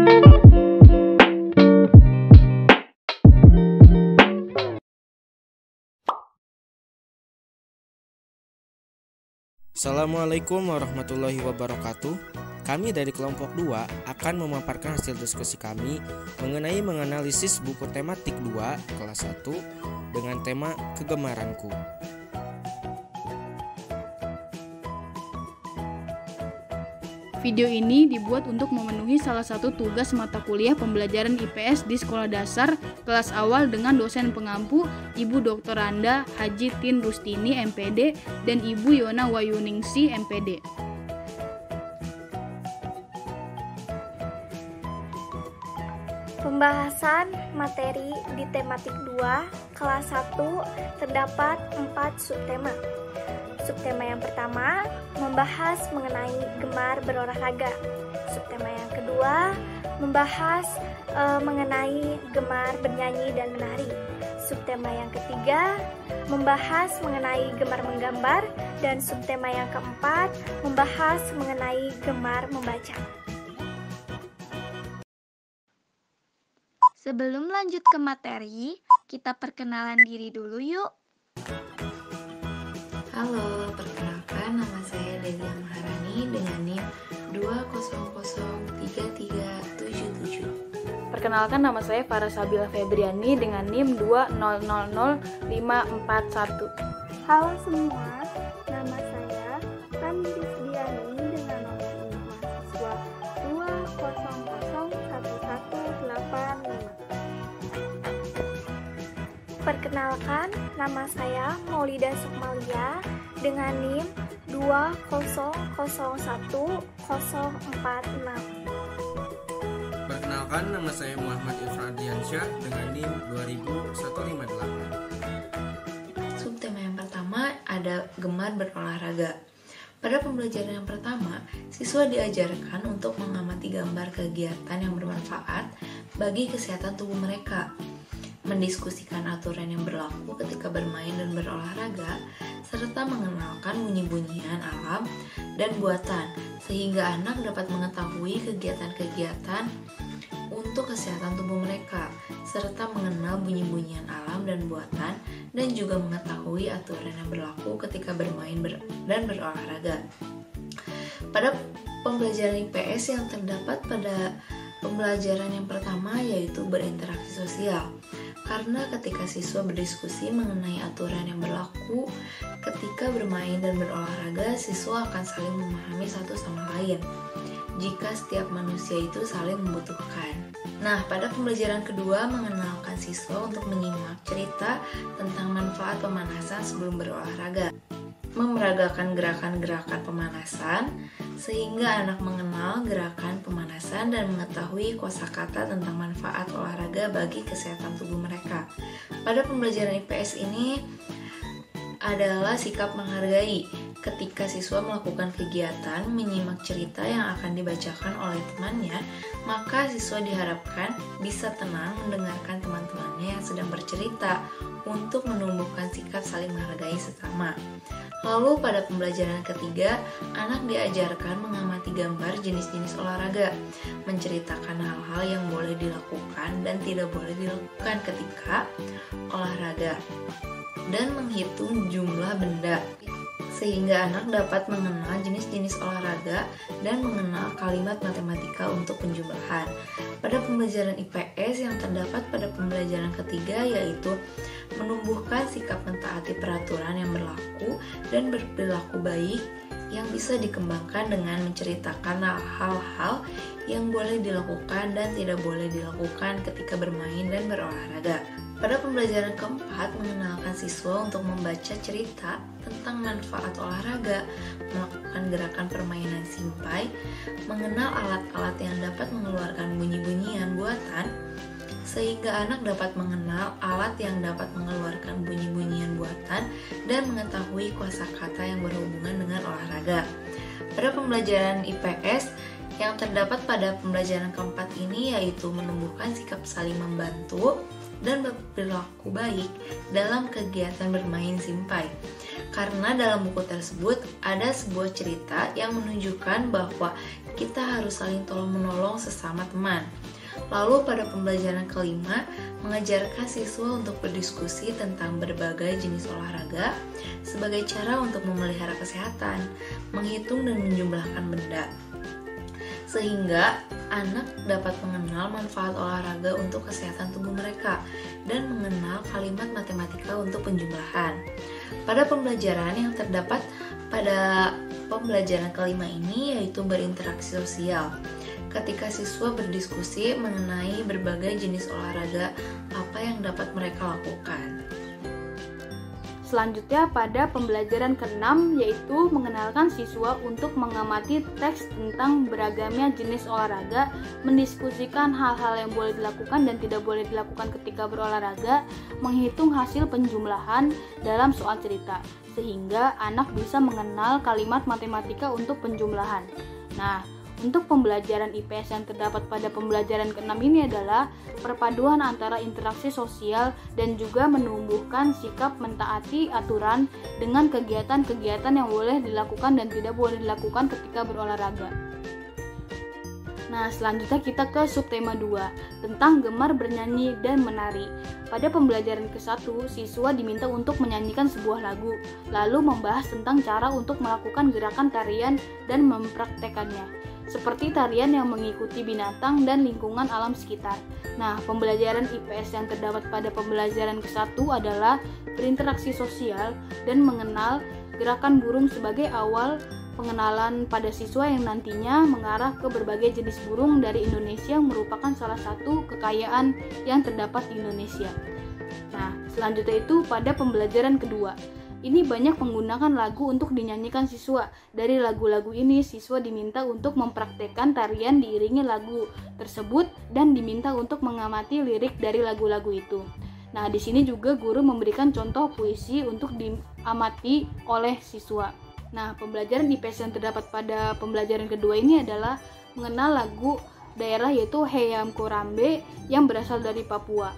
Assalamualaikum warahmatullahi wabarakatuh. Kami dari kelompok 2 akan memaparkan hasil diskusi kami mengenai menganalisis buku tematik 2 kelas 1 dengan tema kegemaranku. Video ini dibuat untuk memenuhi salah satu tugas mata kuliah pembelajaran IPS di sekolah dasar kelas awal dengan dosen pengampu Ibu Dr. Randa Haji Tin Rustini MPD dan Ibu Yona Wayuningsi MPD. Pembahasan materi di tematik 2 kelas 1 terdapat 4 subtema. Subtema yang pertama membahas mengenai gemar berolahraga. Subtema yang kedua membahas mengenai gemar bernyanyi dan menari. Subtema yang ketiga membahas mengenai gemar menggambar, dan subtema yang keempat membahas mengenai gemar membaca. Sebelum lanjut ke materi, kita perkenalan diri dulu yuk. Halo, perkenalkan nama saya Delia Maharani dengan NIM 2003377. Perkenalkan nama saya Farah Sabila Febriani dengan NIM 2000541. Halo semua, nama saya Tani Rizdiani dengan nomor induk mahasiswa 2001185. Perkenalkan, nama saya Maulida Sukmalia dengan NIM 2001046. Perkenalkan, nama saya Muhammad Ifradiansyah dengan NIM 20158. Subtema yang pertama ada gemar berolahraga. Pada pembelajaran yang pertama, siswa diajarkan untuk mengamati gambar kegiatan yang bermanfaat bagi kesehatan tubuh mereka, mendiskusikan aturan yang berlaku ketika bermain dan berolahraga, serta mengenalkan bunyi-bunyian alam dan buatan, sehingga anak dapat mengetahui kegiatan-kegiatan untuk kesehatan tubuh mereka, serta mengenal bunyi-bunyian alam dan buatan, dan juga mengetahui aturan yang berlaku ketika bermain dan berolahraga. Pada pembelajaran IPS yang terdapat pada pembelajaran yang pertama yaitu berinteraksi sosial. Karena ketika siswa berdiskusi mengenai aturan yang berlaku ketika bermain dan berolahraga, siswa akan saling memahami satu sama lain jika setiap manusia itu saling membutuhkan. Nah, pada pembelajaran kedua mengenalkan siswa untuk menyimak cerita tentang manfaat pemanasan sebelum berolahraga, memeragakan gerakan-gerakan pemanasan sehingga anak mengenal gerakan pemanasan dan mengetahui kosakata tentang manfaat olahraga bagi kesehatan tubuh mereka. Pada pembelajaran IPS ini adalah sikap menghargai. Ketika siswa melakukan kegiatan menyimak cerita yang akan dibacakan oleh temannya, maka siswa diharapkan bisa tenang mendengarkan teman-temannya yang sedang bercerita untuk menumbuhkan sikap saling menghargai sesama. Lalu pada pembelajaran ketiga, anak diajarkan mengamati gambar jenis-jenis olahraga, menceritakan hal-hal yang boleh dilakukan dan tidak boleh dilakukan ketika olahraga, dan menghitung jumlah benda, sehingga anak dapat mengenal jenis-jenis olahraga dan mengenal kalimat matematika untuk penjumlahan. Pada pembelajaran IPS yang terdapat pada pembelajaran ketiga yaitu menumbuhkan sikap mentaati peraturan yang berlaku dan berperilaku baik yang bisa dikembangkan dengan menceritakan hal-hal yang boleh dilakukan dan tidak boleh dilakukan ketika bermain dan berolahraga. Pada pembelajaran keempat, mengenalkan siswa untuk membaca cerita tentang manfaat olahraga, melakukan gerakan permainan simpai, mengenal alat-alat yang dapat mengeluarkan bunyi-bunyian buatan, sehingga anak dapat mengenal alat yang dapat mengeluarkan bunyi-bunyian buatan dan mengetahui kosakata yang berhubungan dengan olahraga. Pada pembelajaran IPS yang terdapat pada pembelajaran keempat ini yaitu menumbuhkan sikap saling membantu dan berperilaku baik dalam kegiatan bermain simpai. Karena dalam buku tersebut ada sebuah cerita yang menunjukkan bahwa kita harus saling tolong-menolong sesama teman. Lalu pada pembelajaran kelima, mengajarkan siswa untuk berdiskusi tentang berbagai jenis olahraga sebagai cara untuk memelihara kesehatan, menghitung dan menjumlahkan benda. Sehingga anak dapat mengenal manfaat olahraga untuk kesehatan tubuh mereka dan mengenal kalimat matematika untuk penjumlahan. Pada pembelajaran yang terdapat pada pembelajaran kelima ini yaitu berinteraksi sosial. Ketika siswa berdiskusi mengenai berbagai jenis olahraga, apa yang dapat mereka lakukan. Selanjutnya pada pembelajaran ke-6 yaitu mengenalkan siswa untuk mengamati teks tentang beragamnya jenis olahraga, mendiskusikan hal-hal yang boleh dilakukan dan tidak boleh dilakukan ketika berolahraga, menghitung hasil penjumlahan dalam soal cerita, sehingga anak bisa mengenal kalimat matematika untuk penjumlahan. Nah, untuk pembelajaran IPS yang terdapat pada pembelajaran ke-6 ini adalah perpaduan antara interaksi sosial dan juga menumbuhkan sikap mentaati aturan dengan kegiatan-kegiatan yang boleh dilakukan dan tidak boleh dilakukan ketika berolahraga. Nah, selanjutnya kita ke subtema 2 tentang gemar bernyanyi dan menari. Pada pembelajaran ke-1, siswa diminta untuk menyanyikan sebuah lagu, lalu membahas tentang cara untuk melakukan gerakan tarian dan mempraktekannya, seperti tarian yang mengikuti binatang dan lingkungan alam sekitar. Nah, pembelajaran IPS yang terdapat pada pembelajaran ke-1 adalah berinteraksi sosial dan mengenal gerakan burung sebagai awal pengenalan pada siswa yang nantinya mengarah ke berbagai jenis burung dari Indonesia yang merupakan salah satu kekayaan yang terdapat di Indonesia. Nah, selanjutnya itu pada pembelajaran kedua. Ini banyak menggunakan lagu untuk dinyanyikan siswa. Dari lagu-lagu ini, siswa diminta untuk mempraktekkan tarian diiringi lagu tersebut dan diminta untuk mengamati lirik dari lagu-lagu itu. Nah, di sini juga guru memberikan contoh puisi untuk diamati oleh siswa. Nah, pembelajaran IPS yang terdapat pada pembelajaran kedua ini adalah mengenal lagu daerah yaitu Hayam Korambe yang berasal dari Papua.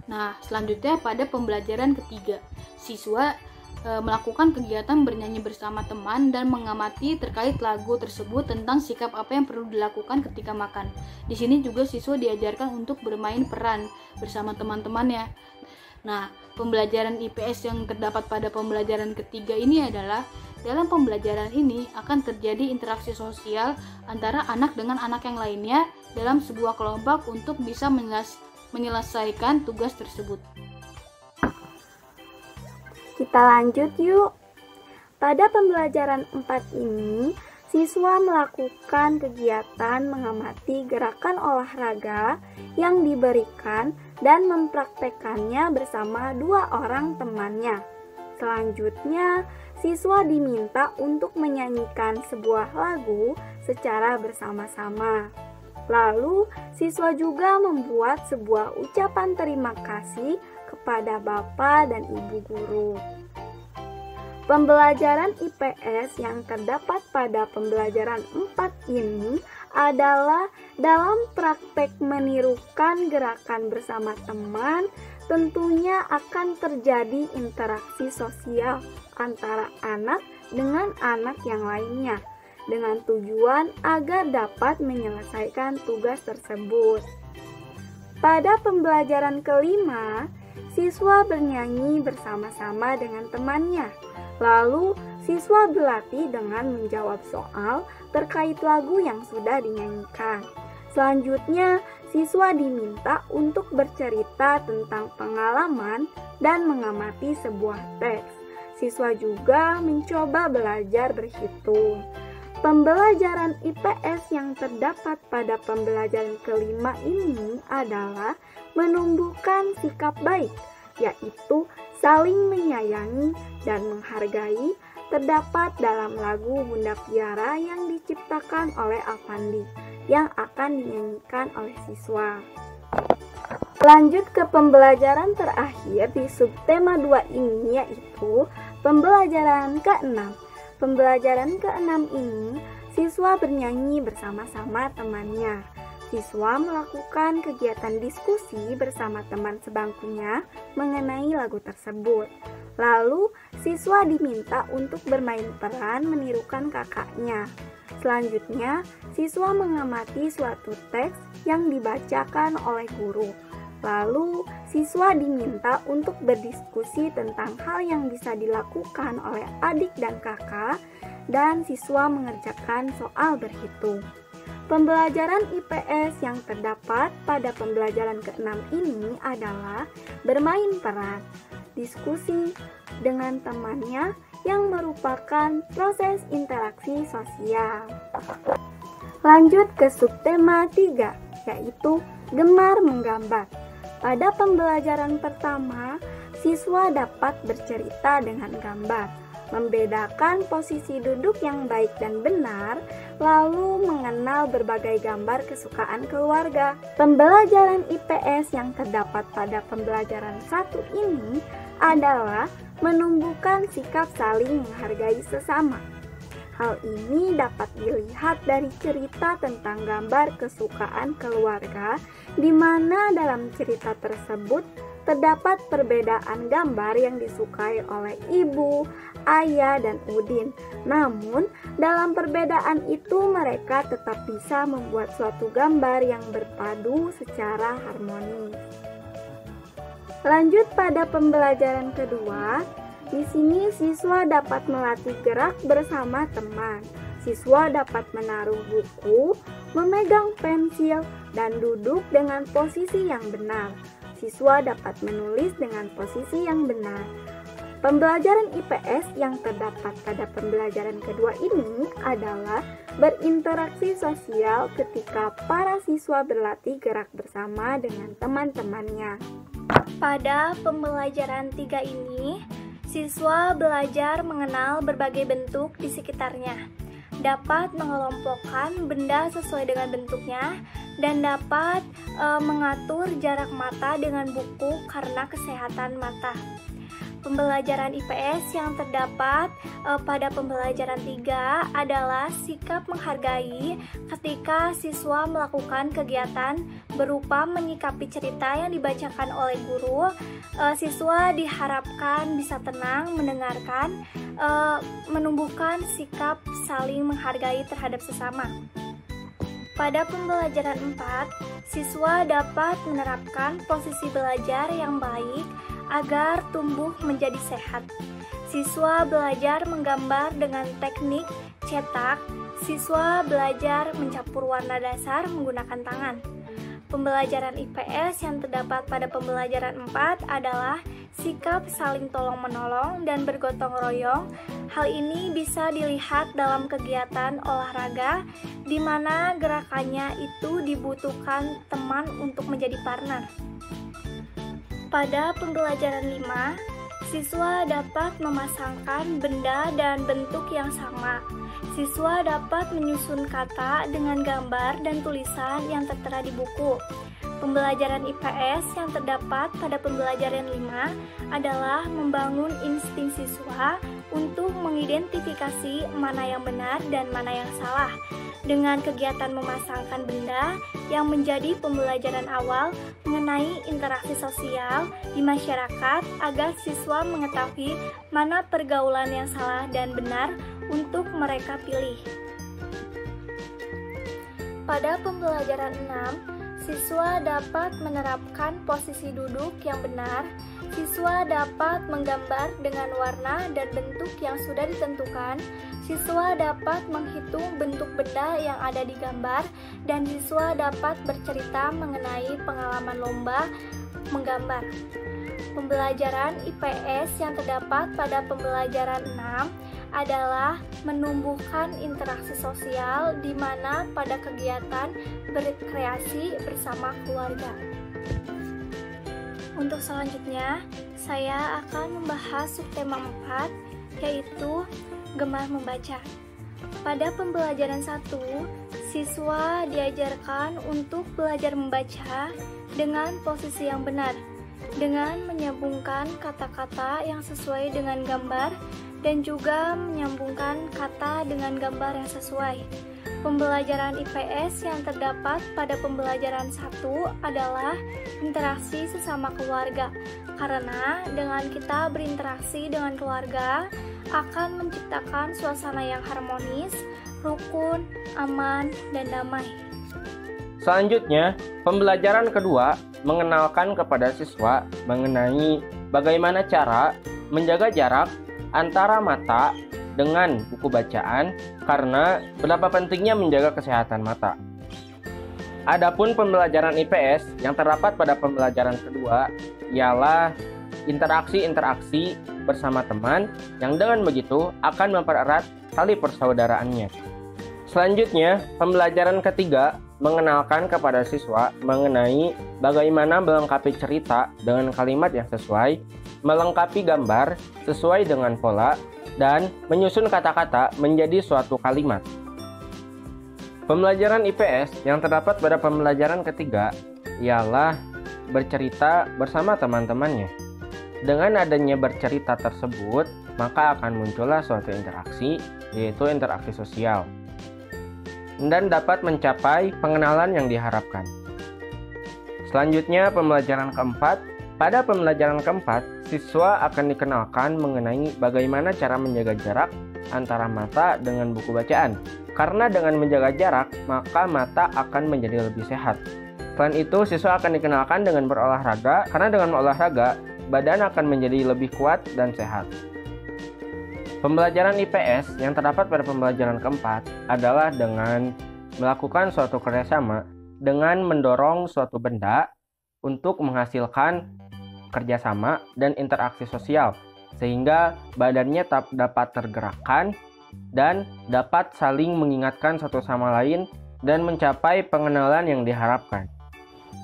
Nah, selanjutnya pada pembelajaran ketiga, siswa melakukan kegiatan bernyanyi bersama teman dan mengamati terkait lagu tersebut tentang sikap apa yang perlu dilakukan ketika makan. Di sini juga siswa diajarkan untuk bermain peran bersama teman-temannya. Nah, pembelajaran IPS yang terdapat pada pembelajaran ketiga ini adalah dalam pembelajaran ini akan terjadi interaksi sosial antara anak dengan anak yang lainnya dalam sebuah kelompok untuk bisa menyelesaikan tugas tersebut. Kita lanjut yuk. Pada pembelajaran 4 ini, siswa melakukan kegiatan mengamati gerakan olahraga yang diberikan dan mempraktekannya bersama 2 orang temannya. Selanjutnya, siswa diminta untuk menyanyikan sebuah lagu secara bersama-sama. Lalu, siswa juga membuat sebuah ucapan terima kasih kepada Bapak dan Ibu guru. Pembelajaran IPS yang terdapat pada pembelajaran 4 ini adalah dalam praktek menirukan gerakan bersama teman, tentunya akan terjadi interaksi sosial antara anak dengan anak yang lainnya, dengan tujuan agar dapat menyelesaikan tugas tersebut. Pada pembelajaran kelima, siswa bernyanyi bersama-sama dengan temannya. Lalu, siswa berlatih dengan menjawab soal terkait lagu yang sudah dinyanyikan. Selanjutnya, siswa diminta untuk bercerita tentang pengalaman dan mengamati sebuah teks. Siswa juga mencoba belajar berhitung. Pembelajaran IPS yang terdapat pada pembelajaran kelima ini adalah menumbuhkan sikap baik, yaitu saling menyayangi dan menghargai, terdapat dalam lagu Bunda Piara yang diciptakan oleh Avandi, yang akan dinyanyikan oleh siswa. Lanjut ke pembelajaran terakhir di subtema 2 ini, yaitu pembelajaran ke-6. Pembelajaran ke-6 ini, siswa bernyanyi bersama-sama temannya. Siswa melakukan kegiatan diskusi bersama teman sebangkunya mengenai lagu tersebut. Lalu, siswa diminta untuk bermain peran menirukan kakaknya. Selanjutnya, siswa mengamati suatu teks yang dibacakan oleh guru. Lalu, siswa diminta untuk berdiskusi tentang hal yang bisa dilakukan oleh adik dan kakak, dan siswa mengerjakan soal berhitung. Pembelajaran IPS yang terdapat pada pembelajaran ke-6 ini adalah bermain peran, diskusi dengan temannya yang merupakan proses interaksi sosial. Lanjut ke subtema 3, yaitu gemar menggambar. Pada pembelajaran pertama, siswa dapat bercerita dengan gambar, membedakan posisi duduk yang baik dan benar, lalu mengenal berbagai gambar kesukaan keluarga. Pembelajaran IPS yang terdapat pada pembelajaran 1 ini adalah menumbuhkan sikap saling menghargai sesama. Hal ini dapat dilihat dari cerita tentang gambar kesukaan keluarga, di mana dalam cerita tersebut terdapat perbedaan gambar yang disukai oleh ibu, ayah, dan Udin. Namun, dalam perbedaan itu mereka tetap bisa membuat suatu gambar yang berpadu secara harmonis. Lanjut pada pembelajaran kedua, di sini siswa dapat melatih gerak bersama teman. Siswa dapat menaruh buku, memegang pensil, dan duduk dengan posisi yang benar. Siswa dapat menulis dengan posisi yang benar. Pembelajaran IPS yang terdapat pada pembelajaran kedua ini adalah berinteraksi sosial ketika para siswa berlatih gerak bersama dengan teman-temannya. Pada pembelajaran 3 ini, siswa belajar mengenal berbagai bentuk di sekitarnya, dapat mengelompokkan benda sesuai dengan bentuknya, dan dapat mengatur jarak mata dengan buku karena kesehatan mata. Pembelajaran IPS yang terdapat pada pembelajaran 3 adalah sikap menghargai ketika siswa melakukan kegiatan berupa menyikapi cerita yang dibacakan oleh guru. Siswa diharapkan bisa tenang mendengarkan, menumbuhkan sikap saling menghargai terhadap sesama. Pada pembelajaran 4, siswa dapat menerapkan posisi belajar yang baik agar tumbuh menjadi sehat. Siswa belajar menggambar dengan teknik cetak. Siswa belajar mencampur warna dasar menggunakan tangan. Pembelajaran IPS yang terdapat pada pembelajaran 4 adalah sikap saling tolong-menolong dan bergotong royong. Hal ini bisa dilihat dalam kegiatan olahraga, di mana gerakannya itu dibutuhkan teman untuk menjadi partner. Pada pembelajaran 5, siswa dapat memasangkan benda dan bentuk yang sama. Siswa dapat menyusun kata dengan gambar dan tulisan yang tertera di buku. Pembelajaran IPS yang terdapat pada pembelajaran 5 adalah membangun insting siswa untuk mengidentifikasi mana yang benar dan mana yang salah. Dengan kegiatan memasangkan benda yang menjadi pembelajaran awal mengenai interaksi sosial di masyarakat agar siswa mengetahui mana pergaulan yang salah dan benar untuk mereka pilih. Pada pembelajaran 6, siswa dapat menerapkan posisi duduk yang benar. Siswa dapat menggambar dengan warna dan bentuk yang sudah ditentukan. Siswa dapat menghitung bentuk benda yang ada di gambar, dan siswa dapat bercerita mengenai pengalaman lomba menggambar. Pembelajaran IPS yang terdapat pada pembelajaran 6 adalah menumbuhkan interaksi sosial di mana pada kegiatan berkreasi bersama keluarga. Untuk selanjutnya, saya akan membahas subtema 4, yaitu gemar membaca. Pada pembelajaran 1, siswa diajarkan untuk belajar membaca dengan posisi yang benar, dengan menyambungkan kata-kata yang sesuai dengan gambar dan juga menyambungkan kata dengan gambar yang sesuai. Pembelajaran IPS yang terdapat pada pembelajaran 1 adalah interaksi sesama keluarga. Karena dengan kita berinteraksi dengan keluarga akan menciptakan suasana yang harmonis, rukun, aman, dan damai. Selanjutnya, pembelajaran kedua mengenalkan kepada siswa mengenai bagaimana cara menjaga jarak antara mata dengan buku bacaan karena berapa pentingnya menjaga kesehatan mata. Adapun pembelajaran IPS yang terdapat pada pembelajaran kedua ialah interaksi-interaksi bersama teman yang dengan begitu akan mempererat tali persaudaraannya. Selanjutnya, pembelajaran ketiga mengenalkan kepada siswa mengenai bagaimana melengkapi cerita dengan kalimat yang sesuai, melengkapi gambar sesuai dengan pola, dan menyusun kata-kata menjadi suatu kalimat. Pembelajaran IPS yang terdapat pada pembelajaran ketiga ialah bercerita bersama teman-temannya. Dengan adanya bercerita tersebut, maka akan muncullah suatu interaksi, yaitu interaksi sosial, dan dapat mencapai pengenalan yang diharapkan. Selanjutnya, pembelajaran keempat. Pada pembelajaran keempat, siswa akan dikenalkan mengenai bagaimana cara menjaga jarak antara mata dengan buku bacaan. Karena dengan menjaga jarak, maka mata akan menjadi lebih sehat. Selain itu, siswa akan dikenalkan dengan berolahraga, karena dengan olahraga, badan akan menjadi lebih kuat dan sehat. Pembelajaran IPS yang terdapat pada pembelajaran keempat adalah dengan melakukan suatu kerjasama dengan mendorong suatu benda untuk menghasilkan kerjasama dan interaksi sosial, sehingga badannya dapat tergerakkan dan dapat saling mengingatkan satu sama lain dan mencapai pengenalan yang diharapkan.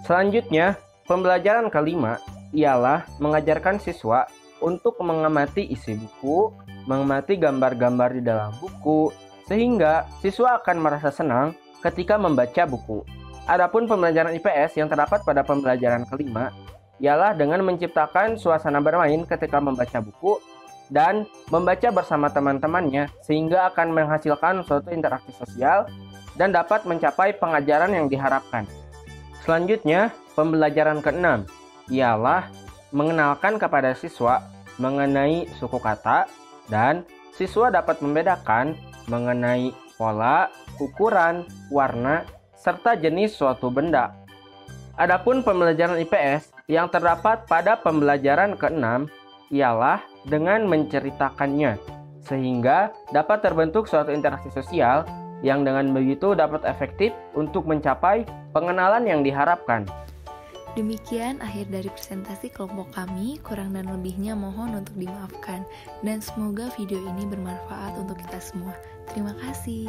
Selanjutnya, pembelajaran kelima ialah mengajarkan siswa untuk mengamati isi buku, mengamati gambar-gambar di dalam buku, sehingga siswa akan merasa senang ketika membaca buku. Adapun pembelajaran IPS yang terdapat pada pembelajaran kelima ialah dengan menciptakan suasana bermain ketika membaca buku dan membaca bersama teman-temannya sehingga akan menghasilkan suatu interaksi sosial dan dapat mencapai pengajaran yang diharapkan. Selanjutnya, pembelajaran keenam ialah mengenalkan kepada siswa mengenai suku kata dan siswa dapat membedakan mengenai pola, ukuran, warna, serta jenis suatu benda. Adapun pembelajaran IPS yang terdapat pada pembelajaran ke-6 ialah dengan menceritakannya, sehingga dapat terbentuk suatu interaksi sosial yang dengan begitu dapat efektif untuk mencapai pengenalan yang diharapkan. Demikian akhir dari presentasi kelompok kami, kurang dan lebihnya mohon untuk dimaafkan, dan semoga video ini bermanfaat untuk kita semua. Terima kasih.